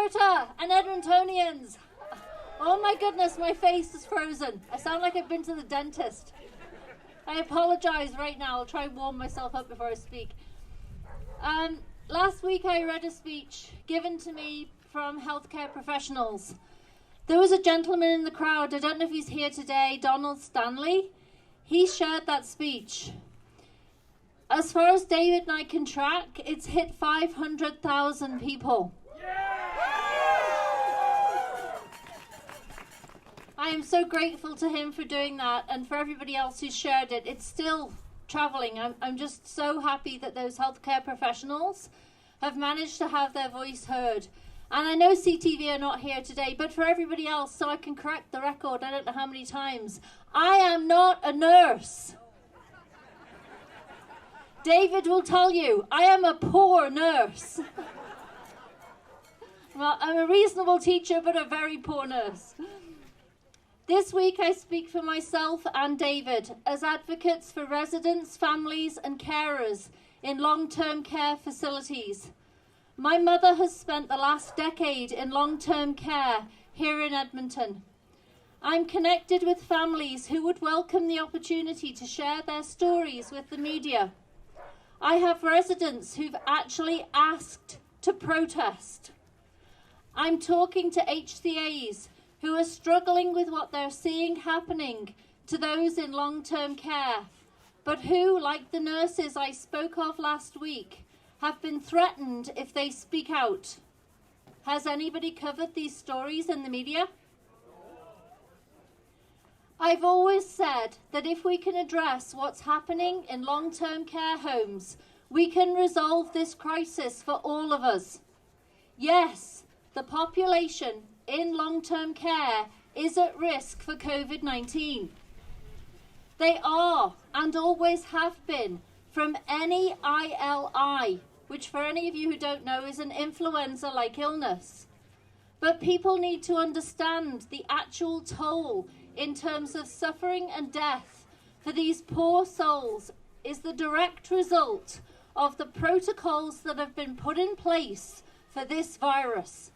Alberta and Edmontonians. Oh my goodness, my face is frozen. I sound like I've been to the dentist. I apologize right now. I'll try and warm myself up before I speak. Last week I read a speech given to me from healthcare professionals. There was a gentleman in the crowd, I don't know if he's here today, Donald Stanley. He shared that speech. As far as David and I can track, it's hit 500,000 people. I am so grateful to him for doing that, and for everybody else who shared it. It's still traveling. I'm just so happy that those healthcare professionals have managed to have their voice heard. And I know CTV are not here today, but for everybody else, so I can correct the record, I don't know how many times, I am not a nurse. David will tell you, I am a poor nurse. Well, I'm a reasonable teacher, but a very poor nurse. This week I speak for myself and David as advocates for residents, families and carers in long-term care facilities. My mother has spent the last decade in long-term care here in Edmonton. I'm connected with families who would welcome the opportunity to share their stories with the media. I have residents who've actually asked to protest. I'm talking to HCAs who are struggling with what they're seeing happening to those in long-term care, but who, like the nurses I spoke of last week, have been threatened if they speak out. Has anybody covered these stories in the media? I've always said that if we can address what's happening in long-term care homes, we can resolve this crisis for all of us. Yes, the population in long-term care is at risk for COVID-19. They are, and always have been, from any ILI, which for any of you who don't know is an influenza-like illness. But people need to understand the actual toll in terms of suffering and death for these poor souls is the direct result of the protocols that have been put in place for this virus.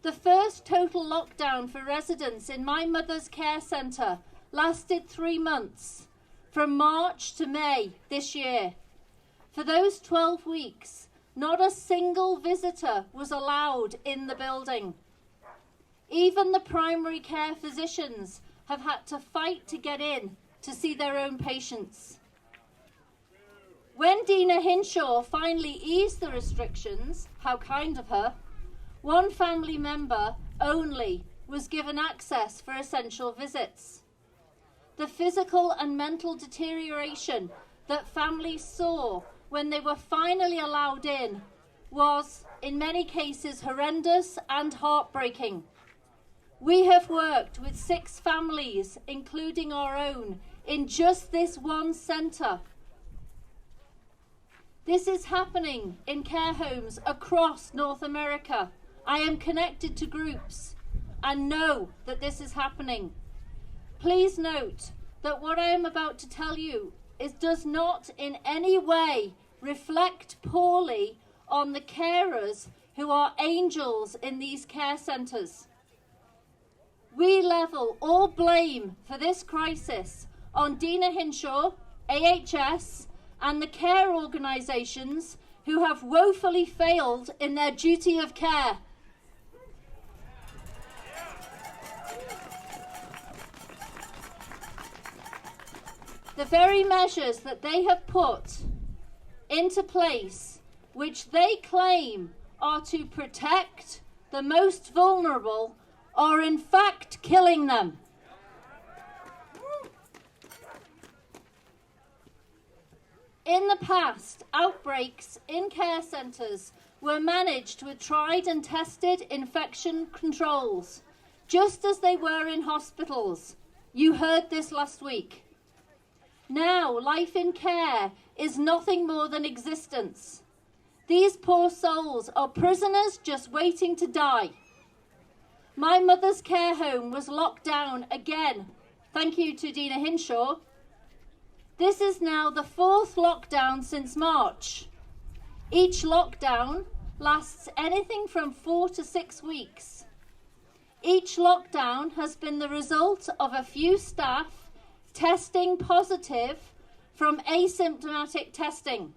The first total lockdown for residents in my mother's care centre lasted 3 months, from March to May this year. For those 12 weeks, not a single visitor was allowed in the building. Even the primary care physicians have had to fight to get in to see their own patients. When Dina Hinshaw finally eased the restrictions, how kind of her, one family member only was given access for essential visits. The physical and mental deterioration that families saw when they were finally allowed in was, in many cases, horrendous and heartbreaking. We have worked with 6 families, including our own, in just this one centre. This is happening in care homes across North America. I am connected to groups and know that this is happening. Please note that what I am about to tell you does not in any way reflect poorly on the carers who are angels in these care centres. We level all blame for this crisis on Dina Hinshaw, AHS, and the care organisations who have woefully failed in their duty of care. The very measures that they have put into place, which they claim are to protect the most vulnerable, are in fact killing them. In the past, outbreaks in care centres were managed with tried and tested infection controls, just as they were in hospitals. You heard this last week. Now, life in care is nothing more than existence. These poor souls are prisoners just waiting to die. My mother's care home was locked down again. Thank you to Dina Hinshaw. This is now the 4th lockdown since March. Each lockdown lasts anything from 4 to 6 weeks. Each lockdown has been the result of a few staff testing positive from asymptomatic testing.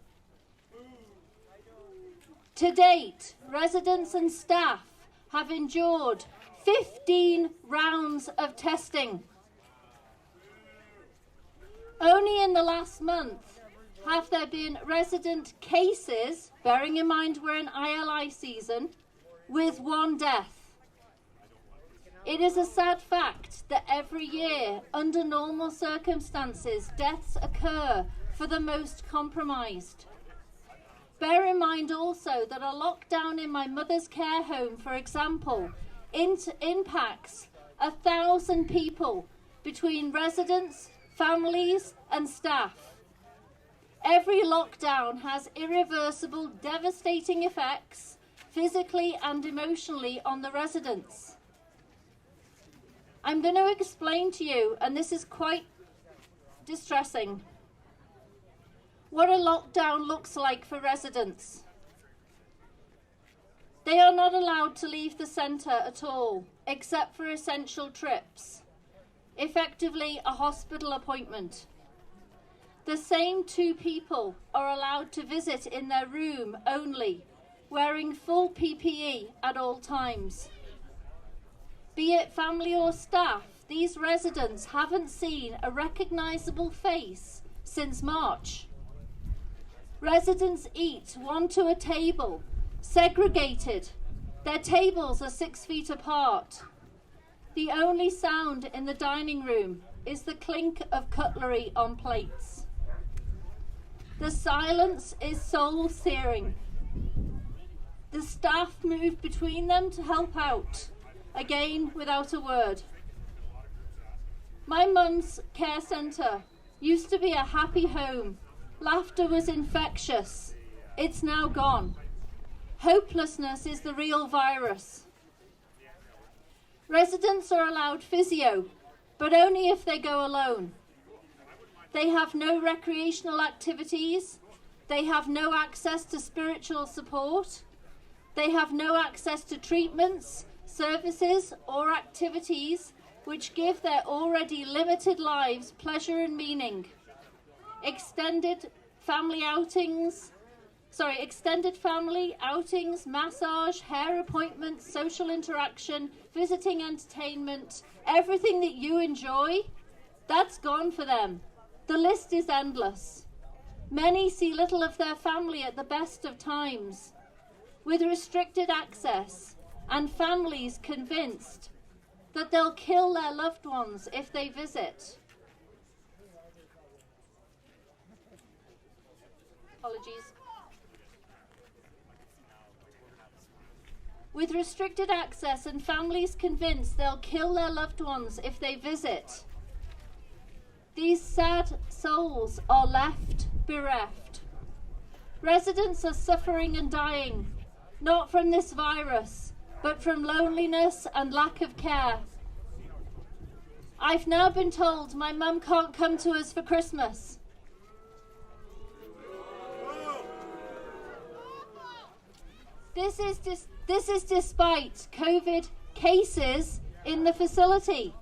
To date, residents and staff have endured 15 rounds of testing. Only in the last month have there been resident cases, bearing in mind we're in ILI season, with 1 death. It is a sad fact that every year, under normal circumstances, deaths occur for the most compromised. Bear in mind also that a lockdown in my mother's care home, for example, impacts 1,000 people between residents, families and staff. Every lockdown has irreversible, devastating effects, physically and emotionally, on the residents. I'm going to explain to you, and this is quite distressing, what a lockdown looks like for residents. They are not allowed to leave the centre at all, except for essential trips, effectively a hospital appointment. The same 2 people are allowed to visit in their room only, wearing full PPE at all times. Be it family or staff, these residents haven't seen a recognisable face since March. Residents eat 1 to a table, segregated. Their tables are 6 feet apart. The only sound in the dining room is the clink of cutlery on plates. The silence is soul-searing. The staff move between them to help out, again without a word. My mum's care centre used to be a happy home. Laughter was infectious. It's now gone. Hopelessness is the real virus. Residents are allowed physio, but only if they go alone. They have no recreational activities. They have no access to spiritual support. They have no access to treatments, services, or activities which give their already limited lives pleasure and meaning. Extended family outings, massage, hair appointments, social interaction, visiting entertainment, everything that you enjoy, that's gone for them. The list is endless. Many see little of their family at the best of times. With restricted access and families convinced that they'll kill their loved ones if they visit. Apologies. With restricted access and families convinced they'll kill their loved ones if they visit, these sad souls are left bereft. Residents are suffering and dying, not from this virus, but from loneliness and lack of care. I've now been told my mum can't come to us for Christmas. This is despite COVID cases in the facility.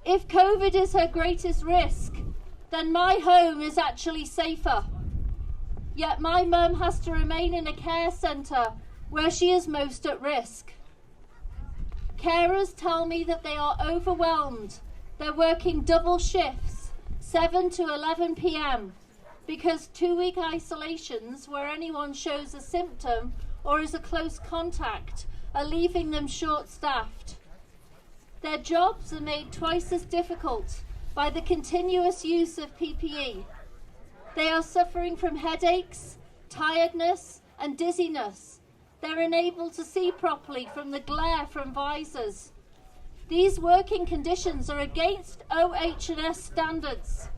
If COVID is her greatest risk, then my home is actually safer. Yet my mum has to remain in a care centre where she is most at risk. Carers tell me that they are overwhelmed. They're working double shifts, 7 to 11 p.m, because 2-week isolations where anyone shows a symptom or is a close contact are leaving them short-staffed. Their jobs are made twice as difficult by the continuous use of PPE. They are suffering from headaches, tiredness and dizziness. They're unable to see properly from the glare from visors. These working conditions are against OH&S standards.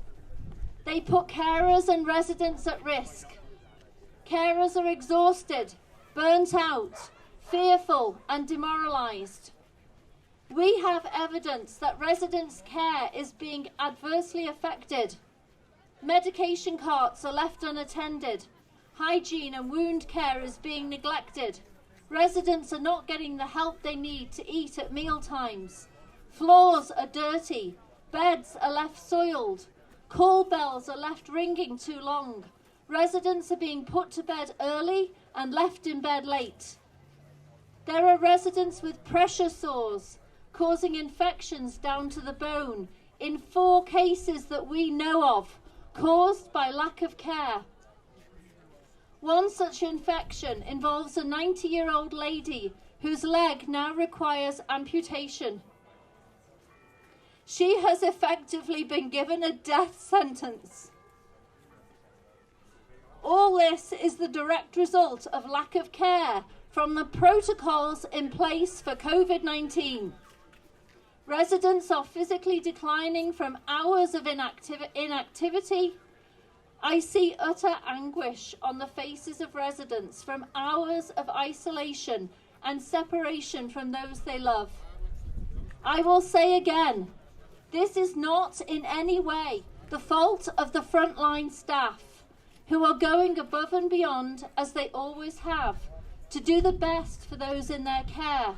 They put carers and residents at risk. Carers are exhausted, burnt out, fearful and demoralised. We have evidence that residents' care is being adversely affected. Medication carts are left unattended. hygiene and wound care is being neglected. Residents are not getting the help they need to eat at meal times. Floors are dirty. Beds are left soiled. Call bells are left ringing too long. Residents are being put to bed early and left in bed late. There are residents with pressure sores causing infections down to the bone in 4 cases that we know of, caused by lack of care. One such infection involves a 90-year-old lady whose leg now requires amputation. She has effectively been given a death sentence. All this is the direct result of lack of care from the protocols in place for COVID-19. Residents are physically declining from hours of inactivity. I see utter anguish on the faces of residents from hours of isolation and separation from those they love. I will say again, this is not in any way the fault of the frontline staff, who are going above and beyond, as they always have, to do the best for those in their care.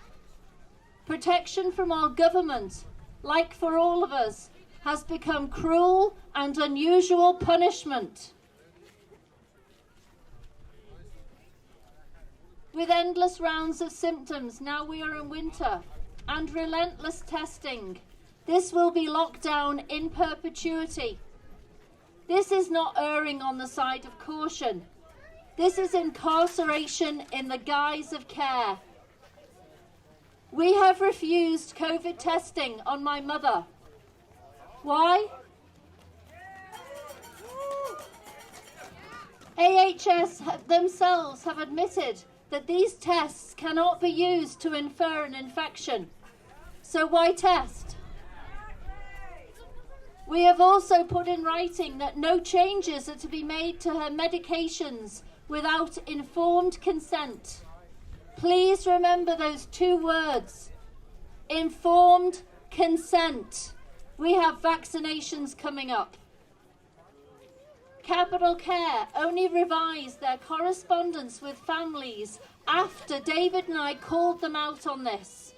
Protection from our government, like for all of us, has become cruel and unusual punishment. With endless rounds of symptoms, now we are in winter, and relentless testing, this will be lockdown in perpetuity. This is not erring on the side of caution. This is incarceration in the guise of care. We have refused COVID testing on my mother. Why? AHS themselves have admitted that these tests cannot be used to infer an infection. So why test? We have also put in writing that no changes are to be made to her medications without informed consent. Please remember those 2 words, informed consent. We have vaccinations coming up. Capital Care only revised their correspondence with families after David and I called them out on this.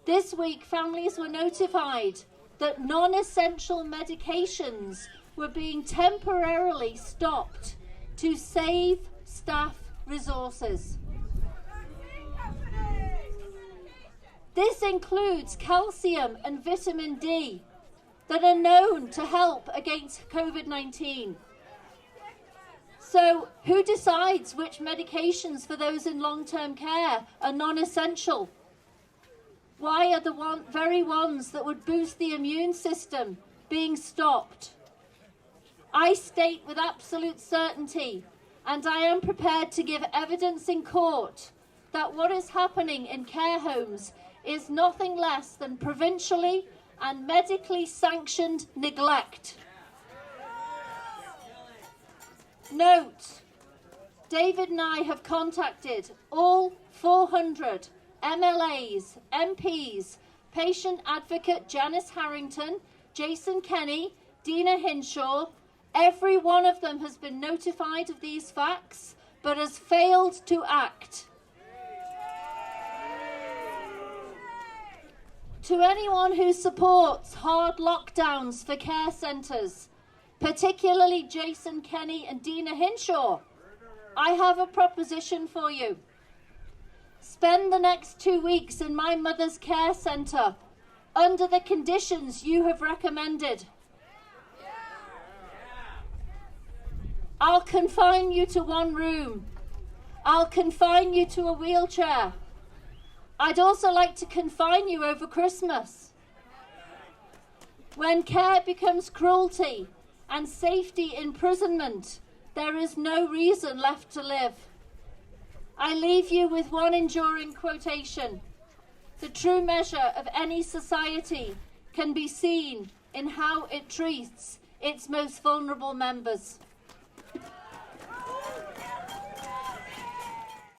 This week, families were notified that non-essential medications were being temporarily stopped to save staff resources. This includes calcium and vitamin D that are known to help against COVID-19. So who decides which medications for those in long-term care are non-essential? Why are the very ones that would boost the immune system being stopped? I state with absolute certainty, and I am prepared to give evidence in court, that what is happening in care homes is nothing less than provincially and medically sanctioned neglect. Note, David and I have contacted all 400 MLAs, MPs, patient advocate Janice Harrington, Jason Kenny, Dina Hinshaw. Every one of them has been notified of these facts, but has failed to act. To anyone who supports hard lockdowns for care centres, particularly Jason Kenny and Dina Hinshaw, I have a proposition for you. Spend the next 2 weeks in my mother's care centre under the conditions you have recommended. I'll confine you to 1 room. I'll confine you to a wheelchair. I'd also like to confine you over Christmas. When care becomes cruelty and safety imprisonment, there is no reason left to live. I leave you with one enduring quotation. The true measure of any society can be seen in how it treats its most vulnerable members.